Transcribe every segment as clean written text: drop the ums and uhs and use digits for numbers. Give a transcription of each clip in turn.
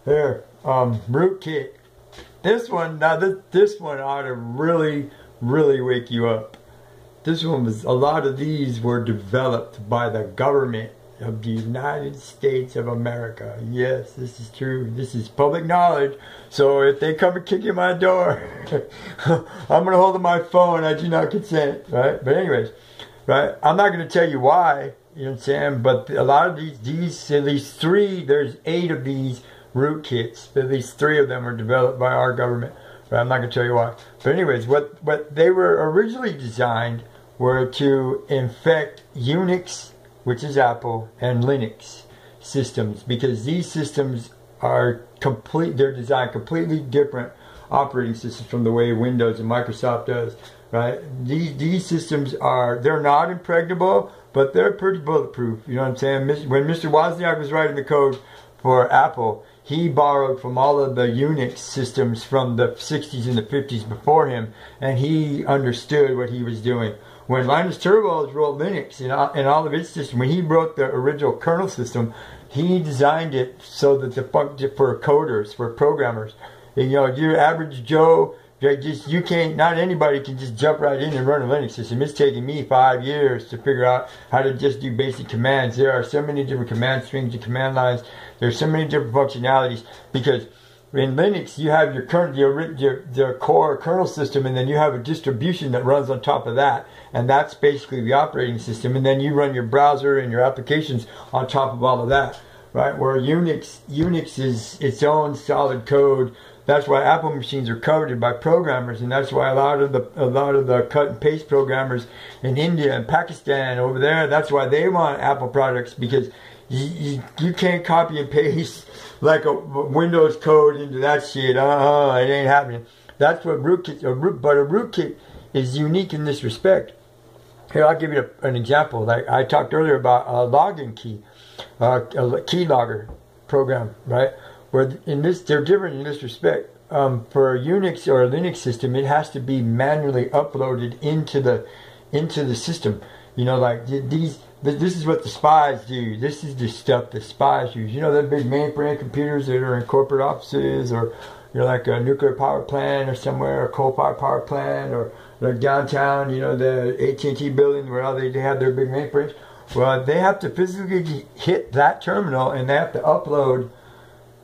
Here, Rootkit. This one, now this one ought to really wake you up. This one was, a lot of these were developed by the government of the United States of America. Yes, this is true. This is public knowledge. So if they come and kick in my door, I'm going to hold up my phone. I do not consent, right? But anyways, right? I'm not going to tell you why, you know what I'm saying? But a lot of these, at least 3, there's 8 of these rootkits. At least 3 of them were developed by our government. Right? I'm not going to tell you why. But anyways, what they were originally designed were to infect Unix, which is Apple, and Linux systems, because these systems are they're designed completely different operating systems from the way Windows and Microsoft does, right? These systems they're not impregnable, but they're pretty bulletproof, you know what I'm saying? When Mr. Wozniak was writing the code for Apple, he borrowed from all of the Unix systems from the 60s and the 50s before him, and he understood what he was doing. When Linus Torvalds wrote Linux in all of its systems, when he wrote the original kernel system, he designed it so that for coders, for programmers. And, you know, your average Joe, not anybody can just jump right in and run a Linux system. It's taken me 5 years to figure out how to just do basic commands. There are so many different command strings and command lines. There's so many different functionalities, because in Linux you have your core kernel system, and then you have a distribution that runs on top of that, and that's basically the operating system, and then you run your browser and your applications on top of all of that, right? Where Unix is its own solid code. That's why Apple machines are coveted by programmers, and that's why a lot of the cut and paste programmers in India and Pakistan over there, that's why they want Apple products, because you can't copy and paste like a Windows code into that shit. It ain't happening. That's what but a rootkit is unique in this respect. Here, I'll give you an example. Like I talked earlier about a login key, a keylogger program, right? Where they're different in this respect. For a Unix or a Linux system, it has to be manually uploaded into the system. You know, like this is what the spies do. This is the stuff the spies use. You know, the big mainframe computers that are in corporate offices, or you know, like a nuclear power plant or somewhere, a coal-fired power plant, or like downtown, you know, the AT&T building where they have their big mainframes. Well, they have to physically hit that terminal, and they have to upload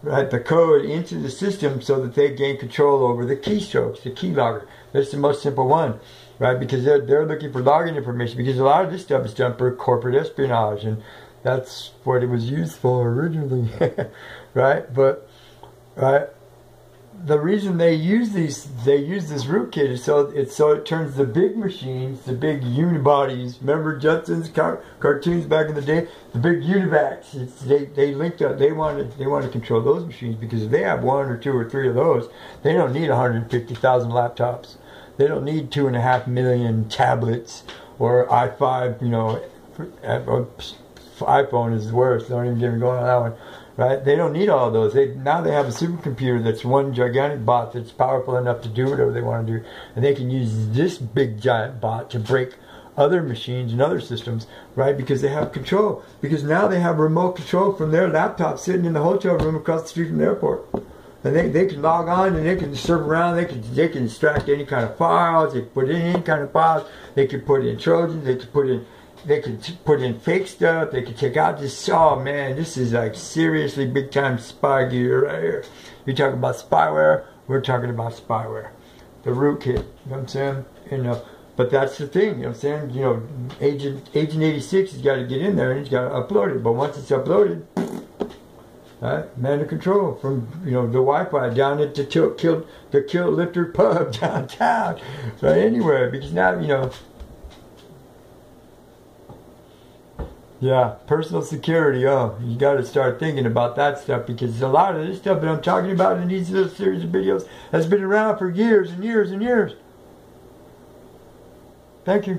the code into the system so that they gain control over the keystrokes, the keylogger. That's the most simple one, right? Because they're looking for login information, because a lot of this stuff is done for corporate espionage, and that's what it was used for originally, right? But the reason they use this rootkit is so it turns the big machines, the big unibodies. Remember Judson's cartoons back in the day, the big univacs. They linked up. They want to control those machines, because if they have 1 or 2 or 3 of those, they don't need 150,000 laptops. They don't need 2.5 million tablets or i5. You know, iPhone is the worst. Don't even get me going on that one. Right? They don't need all of those. Now they have a supercomputer that's one gigantic bot that's powerful enough to do whatever they want to do. And they can use this big giant bot to break other machines and other systems, right? Because they have control. Because now they have remote control from their laptop sitting in the hotel room across the street from the airport. And they can log on, and they can surf around. They can extract any kind of files. They can put in any kind of files. They can put in Trojans. They can put in fake stuff. They can take out this. Oh man, this is like seriously big time spy gear right here. You talk about spyware, we're talking about spyware. The rootkit, you know what I'm saying? You know, but that's the thing, you know what I'm saying? You know, Agent 86 has got to get in there, and he's got to upload it. But once it's uploaded, right, man of control from, you know, the Wi-Fi down at the Kilt Lifter pub downtown, right, anywhere, because now, you know. Yeah, personal security. You got to start thinking about that stuff, because a lot of this stuff that I'm talking about in these little series of videos has been around for years and years and years. Thank you.